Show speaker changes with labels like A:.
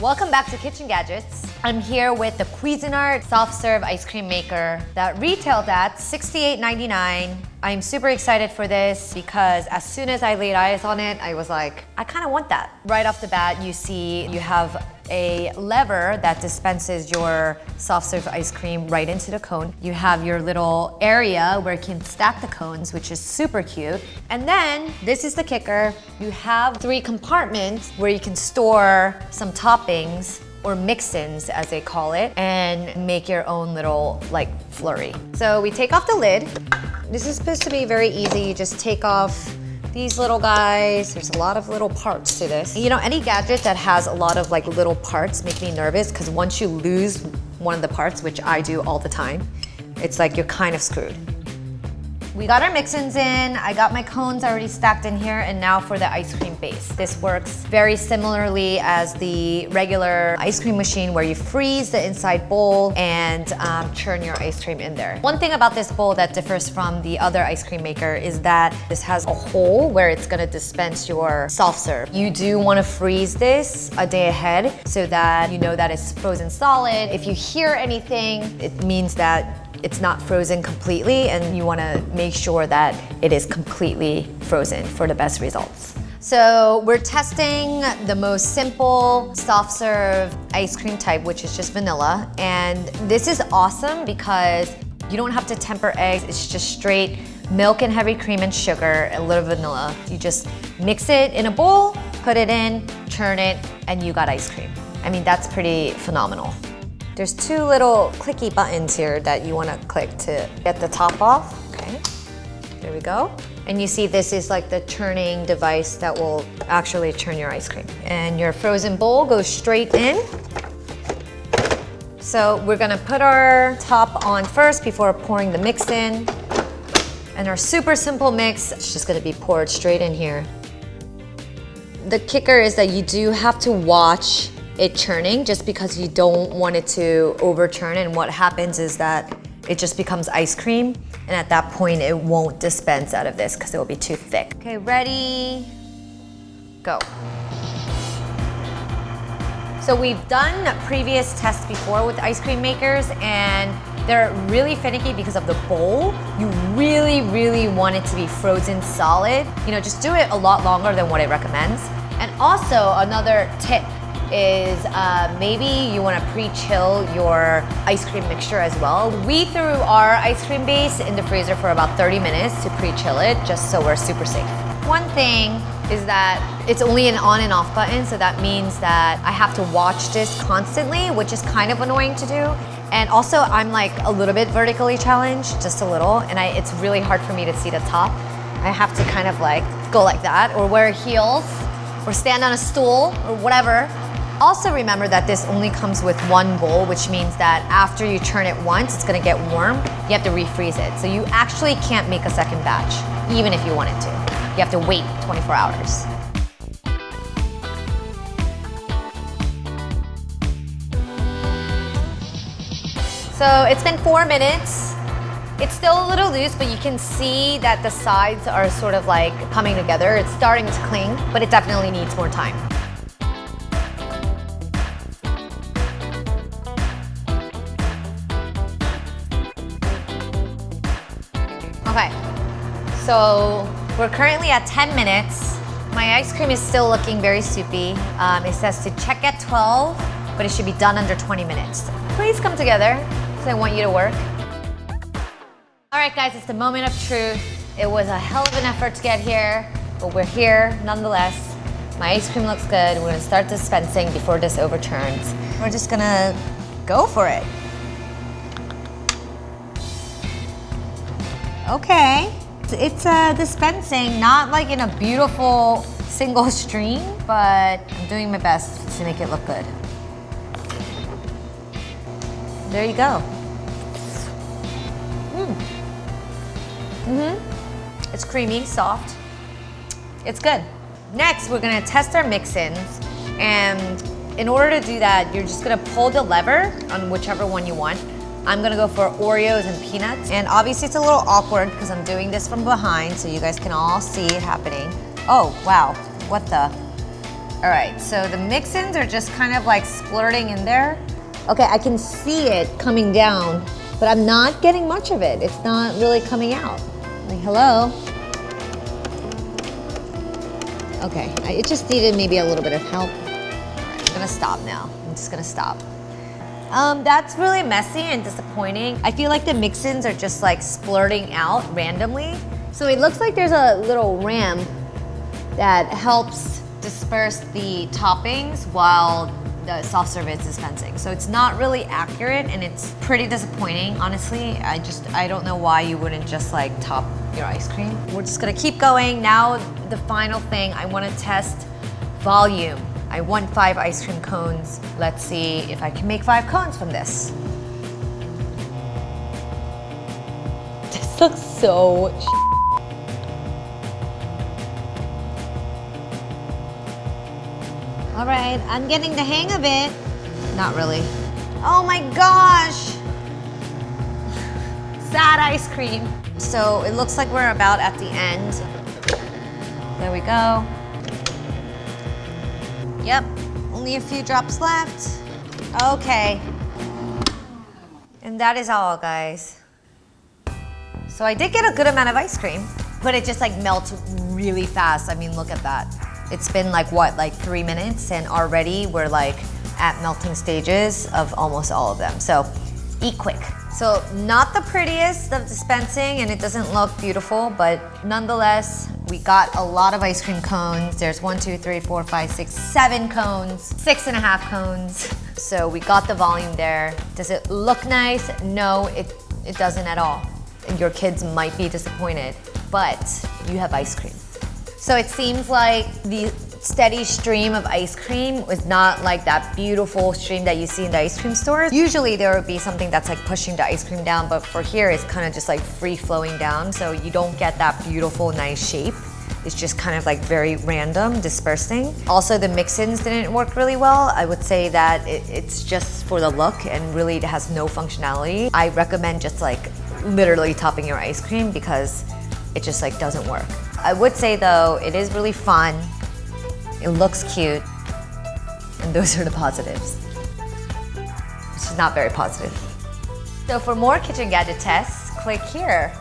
A: Welcome back to Kitchen Gadgets. I'm here with the Cuisinart soft-serve ice cream maker that retailed at $68.99. I'm super excited for this because as soon as I laid eyes on it, I was like, I kind of want that. Right off the bat, you see you have a lever that dispenses your soft-serve ice cream right into the cone. You have your little area where you can stack the cones, which is super cute. And then, this is the kicker, you have 3 compartments where you can store some toppings, or mix-ins as they call it, and make your own little like flurry. So we take off the lid. This is supposed to be very easy. You just take off these little guys. There's a lot of little parts to this. You know, any gadget that has a lot of like little parts make me nervous because once you lose one of the parts, which I do all the time, it's like you're kind of screwed. We got our mix-ins in, I got my cones already stacked in here, and now for the ice cream base. This works very similarly as the regular ice cream machine where you freeze the inside bowl and churn your ice cream in there. One thing about this bowl that differs from the other ice cream maker is that this has a hole where it's gonna dispense your soft serve. You do wanna freeze this a day ahead so that you know that it's frozen solid. If you hear anything, it means that it's not frozen completely, and you wanna make sure that it is completely frozen for the best results. So we're testing the most simple soft serve ice cream type, which is just vanilla. And this is awesome because you don't have to temper eggs. It's just straight milk and heavy cream and sugar, a little vanilla. You just mix it in a bowl, put it in, churn it, and you got ice cream. I mean, that's pretty phenomenal. There's 2 little clicky buttons here that you wanna click to get the top off. Okay, there we go. And you see this is like the churning device that will actually churn your ice cream. And your frozen bowl goes straight in. So we're gonna put our top on first before pouring the mix in. And our super simple mix, it's just gonna be poured straight in here. The kicker is that you do have to watch it churning just because you don't want it to overturn, and what happens is that it just becomes ice cream, and at that point it won't dispense out of this because it will be too thick. Okay, ready, go. So we've done previous tests before with ice cream makers, and they're really finicky because of the bowl. You really, really want it to be frozen solid. You know, just do it a lot longer than what it recommends. And also another tip is maybe you want to pre-chill your ice cream mixture as well. We threw our ice cream base in the freezer for about 30 minutes to pre-chill it, just so we're super safe. One thing is that it's only an on and off button, so that means that I have to watch this constantly, which is kind of annoying to do. And also I'm like a little bit vertically challenged, just a little, and it's really hard for me to see the top. I have to kind of like go like that, or wear heels, or stand on a stool, or whatever. Also remember that this only comes with 1 bowl, which means that after you churn it once, it's gonna get warm. You have to refreeze it. So you actually can't make a second batch, even if you wanted to. You have to wait 24 hours. So it's been 4 minutes. It's still a little loose, but you can see that the sides are sort of like coming together. It's starting to cling, but it definitely needs more time. Okay, so we're currently at 10 minutes. My ice cream is still looking very soupy. It says to check at 12, but it should be done under 20 minutes. Please come together, because I want you to work. All right, guys, it's the moment of truth. It was a hell of an effort to get here, but we're here nonetheless. My ice cream looks good. We're gonna start dispensing before this overturns. We're just gonna go for it. Okay, it's dispensing, not like in a beautiful single stream, but I'm doing my best to make it look good. There you go. It's creamy, soft. It's good. Next, we're gonna test our mix-ins, and in order to do that, you're just gonna pull the lever on whichever one you want. I'm gonna go for Oreos and peanuts. And obviously it's a little awkward because I'm doing this from behind so you guys can all see it happening. Oh, wow, what the? All right, so the mix-ins are just kind of like splurting in there. Okay, I can see it coming down, but I'm not getting much of it. It's not really coming out. Like, hello? Okay, it just needed maybe a little bit of help. All right, I'm gonna stop now. I'm just gonna stop. That's really messy and disappointing. I feel like the mix-ins are just like splurting out randomly. So it looks like there's a little ramp that helps disperse the toppings while the soft serve is dispensing. So it's not really accurate and it's pretty disappointing, honestly. I don't know why you wouldn't just like top your ice cream. We're just gonna keep going. Now the final thing, I wanna test volume. I want 5 ice cream cones. Let's see if I can make 5 cones from this. This looks so All right, I'm getting the hang of it. Not really. Oh my gosh! Sad ice cream. So it looks like we're about at the end. There we go. Yep, only a few drops left. Okay. And that is all, guys. So I did get a good amount of ice cream, but it just like melts really fast. I mean, look at that. It's been like what, like 3 minutes, and already we're like at melting stages of almost all of them. So eat quick. So not the prettiest of dispensing and it doesn't look beautiful, but nonetheless, we got a lot of ice cream cones. There's 1, 2, 3, 4, 5, 6, 7 cones, 6.5 cones. So we got the volume there. Does it look nice? No, it doesn't at all. Your kids might be disappointed, but you have ice cream. So it seems like the steady stream of ice cream was not like that beautiful stream that you see in the ice cream stores. Usually there would be something that's like pushing the ice cream down, but for here it's kind of just like free flowing down, so you don't get that beautiful, nice shape. It's just kind of like very random, dispersing. Also, the mix-ins didn't work really well. I would say that it's just for the look and really it has no functionality. I recommend just like literally topping your ice cream because it just like doesn't work. I would say though, it is really fun. It looks cute. And those are the positives. Which is not very positive. So for more kitchen gadget tests, click here.